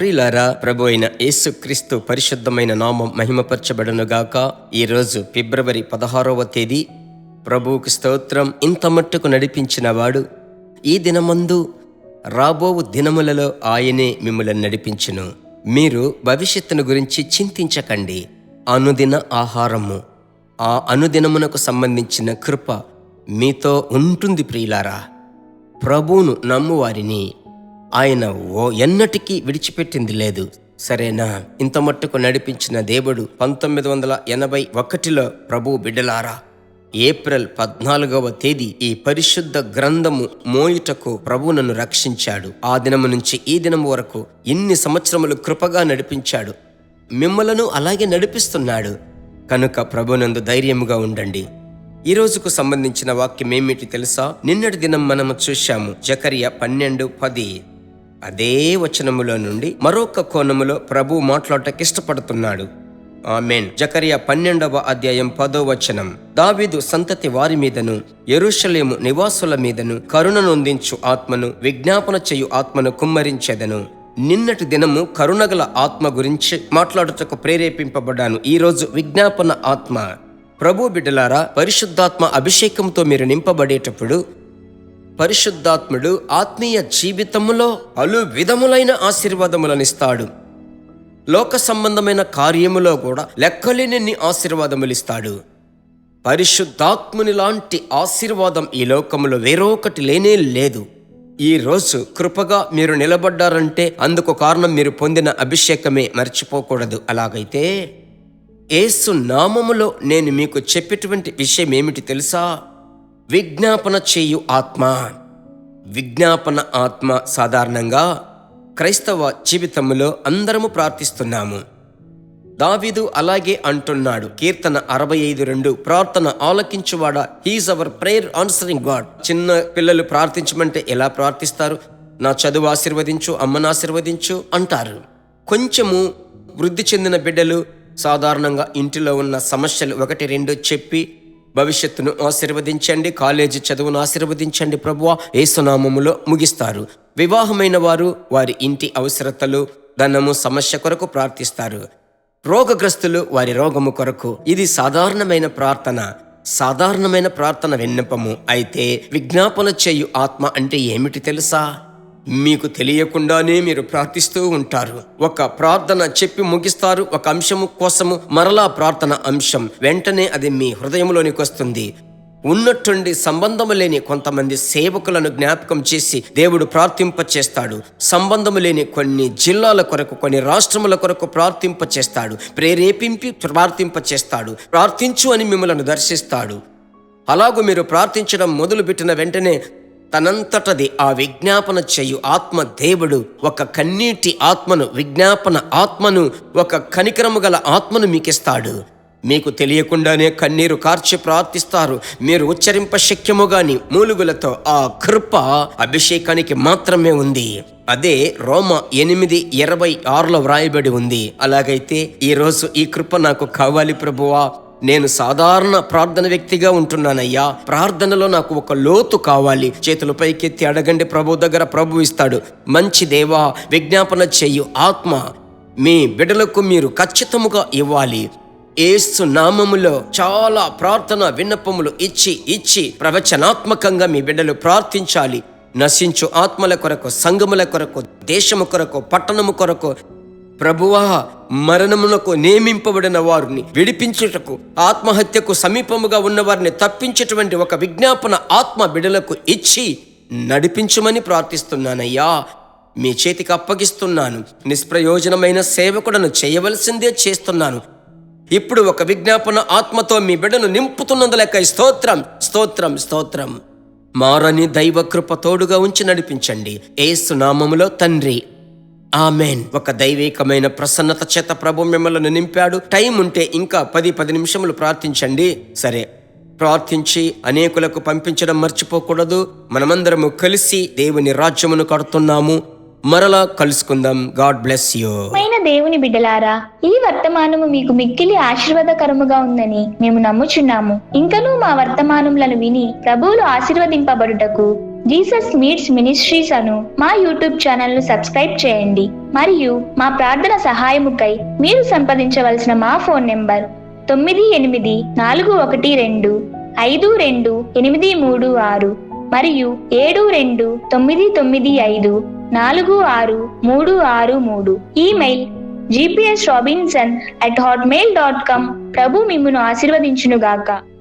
ప్రియులారా, ప్రభు అయిన యేసుక్రీస్తు పరిశుద్ధమైన నామం మహిమపరచబడునుగాక. ఈరోజు ఫిబ్రవరి 16వ తేదీ. ప్రభువుకు స్తోత్రం. ఇంత మట్టుకు నడిపించిన వాడు ఈ దినమందు రాబోవు దినములలో ఆయనే మిమ్మల్ని నడిపించును. మీరు భవిష్యత్తును గురించి చింతించకండి. అనుదిన ఆహారము, ఆ అనుదినమునకు సంబంధించిన కృప మీతో ఉంటుంది. ప్రియులారా, ప్రభువును నమ్మువారిని ఆయన ఎన్నటికీ విడిచిపెట్టింది లేదు. సరేనా? ఇంత మట్టుకు నడిపించిన దేవుడు 1981లో ప్రభు బిడ్డలారా, ఏప్రిల్ 14వ తేదీ ఈ పరిశుద్ధ గ్రంథము మోయుటకు ప్రభు నన్ను రక్షించాడు. ఆ దినము నుంచి ఈ దినము వరకు ఇన్ని సంవత్సరములు కృపగా నడిపించాడు. మిమ్మలను అలాగే నడిపిస్తున్నాడు. కనుక ప్రభునందు ధైర్యముగా ఉండండి. ఈ రోజుకు సంబంధించిన వాక్యం ఏమిటి తెలుసా? నిన్నటి దినం మనము చూశాము జకర్యా 12:10. అదే వచనములో నుండి మరొక కోణములో ప్రభు మాట్లాడటకు ఇష్టపడుతున్నాడు. ఆమేన్. జకర్యా 12వ అధ్యాయం 10వ వచనం. దావీదు సంతతి వారి మీదను యెరూషలేము నివాసుల మీదను కరుణ నొందించు ఆత్మను, విజ్ఞాపన చేయు ఆత్మను కుమ్మరించెదను. నిన్నటి దినము కరుణగల ఆత్మ గురించి మాట్లాడుటకు ప్రేరేపింపబడ్డాను. ఈ రోజు విజ్ఞాపన ఆత్మ. ప్రభు బిడ్డలారా, పరిశుద్ధాత్మ అభిషేకంతో మీరు నింపబడేటప్పుడు పరిశుద్ధాత్ముడు ఆత్మీయ జీవితములో పలు విధములైన ఆశీర్వాదములనిస్తాడు. లోక సంబంధమైన కార్యములో కూడా లెక్కలేనన్ని ఆశీర్వాదములిస్తాడు. పరిశుద్ధాత్ముని లాంటి ఆశీర్వాదం ఈ లోకములో వేరొకటి లేనే లేదు. ఈ రోజు కృపగా మీరు నిలబడ్డారంటే అందుకు కారణం మీరు పొందిన అభిషేకమే, మర్చిపోకూడదు. అలాగైతే యేసు నామములో నేను మీకు చెప్పేటువంటి విషయం ఏమిటి తెలుసా? విజ్ఞాపన చేయు ఆత్మ. విజ్ఞాపన ఆత్మ సాధారణంగా క్రైస్తవ జీవితంలో అందరము ప్రార్థిస్తున్నాము. దావీదు అలాగే అంటున్నాడు. కీర్తన 65:2, ప్రార్థన ఆలకించువాడా, he's our prayer answering God. చిన్న పిల్లలు ప్రార్థించమంటే ఎలా ప్రార్థిస్తారు? నా చదువు ఆశీర్వదించు, అమ్మను ఆశీర్వదించు అంటారు. కొంచెము వృద్ధి చెందిన బిడ్డలు సాధారణంగా ఇంటిలో ఉన్న సమస్యలు 1-2 చెప్పి భవిష్యత్తును ఆశీర్వదించండి, కాలేజీ చదువును ఆశీర్వదించండి ప్రభువా యేసునామములో ముగిస్తారు. వివాహమైన వారు వారి ఇంటి అవసరతలు, ధనము, సమస్య కొరకు ప్రార్థిస్తారు. రోగగ్రస్తులు వారి రోగము కొరకు. ఇది సాధారణమైన ప్రార్థన, సాధారణమైన ప్రార్థన విన్నపము. అయితే విజ్ఞాపన చేయు ఆత్మ అంటే ఏమిటి తెలుసా? మీకు తెలియకుండానే మీరు ప్రార్థిస్తూ ఉంటారు. ఒక ప్రార్థన చెప్పి ముగిస్తారు, ఒక అంశము కోసము మరలా ప్రార్థన అంశం. వెంటనే అది మీ హృదయంలోనికి వస్తుంది. ఉన్నట్టుండి సంబంధము లేని కొంతమంది సేవకులను జ్ఞాపకం చేసి దేవుడు ప్రార్థింప చేస్తాడు. సంబంధము లేని కొన్ని జిల్లాల కొరకు, కొన్ని రాష్ట్రముల కొరకు ప్రార్థింప చేస్తాడు. ప్రేరేపింపి ప్రార్థింప చేస్తాడు. ప్రార్థించు అని మిమ్మల్ని దర్శిస్తాడు. అలాగూ మీరు ప్రార్థించడం మొదలుపెట్టిన వెంటనే తనంతటది ఆ విజ్ఞాపన చేయు ఆత్మ దేవుడు ఒక కన్నీటి ఆత్మను, విజ్ఞాపన ఆత్మను, ఒక కనికరము గల ఆత్మను మీకిస్తాడు. మీకు తెలియకుండానే కన్నీరు కార్చి ప్రార్థిస్తారు. మీరు ఉచ్చరింప శక్యము గాని మూలుగులతో. ఆ కృప అభిషేకానికి మాత్రమే ఉంది. అదే రోమా 8:26లో వ్రాయబడి ఉంది. అలాగైతే ఈరోజు ఈ కృప నాకు కావాలి ప్రభువా. నేను సాధారణ ప్రార్థన వ్యక్తిగా ఉంటున్నానయ్యా. ప్రార్థనలో నాకు ఒక లోతు కావాలి. చేతులు పైకెత్తి అడగండి, ప్రభు దగ్గర ప్రభు ఇస్తాడు. మంచి దేవా, విజ్ఞాపన చెయ్యు ఆత్మ మీ బిడ్డలకు మీరు ఖచ్చితముగా ఇవ్వాలి. యేసు నామములో చాలా ప్రార్థన విన్నపములు ఇచ్చి ప్రవచనాత్మకంగా మీ బిడ్డలు ప్రార్థించాలి. నశించు ఆత్మల కొరకు, సంఘముల కొరకు, దేశము కొరకు, పట్టణము కొరకు. ప్రభువా, మరణమునకు నియమింపబడిన వారిని విడిపించుటకు, ఆత్మహత్యకు సమీపముగా ఉన్న వారిని తప్పించేటువంటి ఒక విజ్ఞాపన ఆత్మ బిడ్డలకు ఇచ్చి నడిపించమని ప్రార్థిస్తున్నానయ్యా. మీ చేతికి అప్పగిస్తున్నాను. నిష్ప్రయోజనమైన సేవకుడను చేయవలసిందే చేస్తున్నాను. ఇప్పుడు ఒక విజ్ఞాపన ఆత్మతో మీ బిడ్డను నింపుతున్నందులెక్క స్తోత్రం, స్తోత్రం, స్తోత్రం. మారని దైవ కృప తోడుగా ఉంచి నడిపించండి. యేసు నామములో తండ్రి, ఆమెన్. ఒక దైవికమైన ప్రసన్నత చేత ప్రభు మిమ్మల్ని నింపాడు. టైం ఉంటే ఇంకా 10 నిమిషములు ప్రార్థించండి. సరే, ప్రార్థించి అనేకులకు పంపించడం మర్చిపోకూడదు. మనమందరము కలిసి దేవుని రాజ్యమును కడుతున్నాము. మరలా కలుసుకుందాం. God bless you. దేవుని బిడ్డలారా, ఈ వర్తమానము మీకు మిక్కిలి ఆశీర్వాదకరముగా ఉందని మేము నమ్ముచున్నాము. ఇంకనూ మా వర్తమానములను విని ప్రభువులు ఆశీర్వదింపబడుటకు జీసస్ మీట్స్ మినిస్ట్రీస్ అను మా యూట్యూబ్ ఛానల్ ను సబ్స్క్రైబ్ చేయండి. మరియు మా ప్రార్థన సహాయముకై మీరు సంప్రదించవలసిన మా ఫోన్ నెంబర్ 9841425286 మరియు 7299546363. Email gpsrobinson@hotmail.com. ప్రభు మిమ్మును ఆశీర్వదించునుగాక.